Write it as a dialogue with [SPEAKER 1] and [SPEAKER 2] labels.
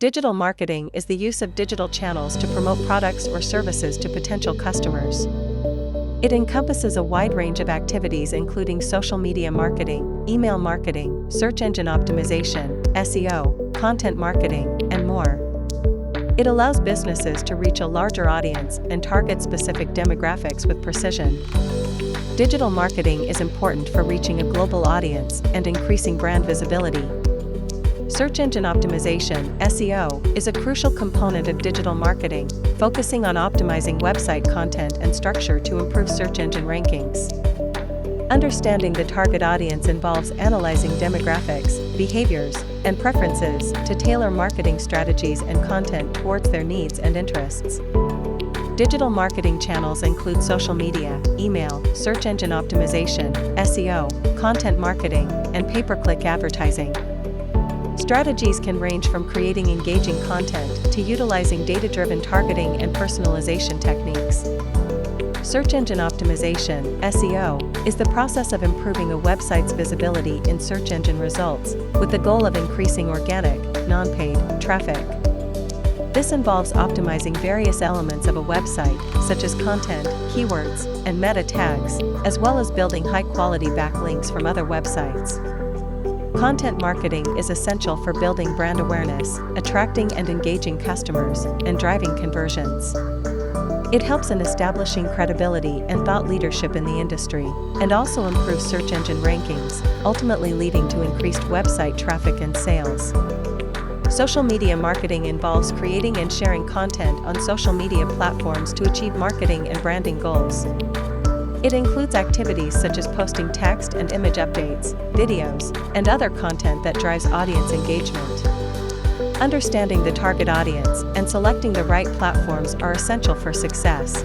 [SPEAKER 1] Digital marketing is the use of digital channels to promote products or services to potential customers. It encompasses a wide range of activities including social media marketing, email marketing, search engine optimization, SEO, content marketing, and more. It allows businesses to reach a larger audience and target specific demographics with precision. Digital marketing is important for reaching a global audience and increasing brand visibility. Search engine optimization, SEO, is a crucial component of digital marketing, focusing on optimizing website content and structure to improve search engine rankings. Understanding the target audience involves analyzing demographics, behaviors, and preferences to tailor marketing strategies and content towards their needs and interests. Digital marketing channels include social media, email, search engine optimization, SEO, content marketing, and pay-per-click advertising. Strategies can range from creating engaging content to utilizing data-driven targeting and personalization techniques. Search engine optimization, SEO, is the process of improving a website's visibility in search engine results, with the goal of increasing organic, non-paid, traffic. This involves optimizing various elements of a website, such as content, keywords, and meta tags, as well as building high-quality backlinks from other websites. Content marketing is essential for building brand awareness, attracting and engaging customers, and driving conversions. It helps in establishing credibility and thought leadership in the industry, and also improves search engine rankings, ultimately leading to increased website traffic and sales. Social media marketing involves creating and sharing content on social media platforms to achieve marketing and branding goals. It includes activities such as posting text and image updates, videos, and other content that drives audience engagement. Understanding the target audience and selecting the right platforms are essential for success.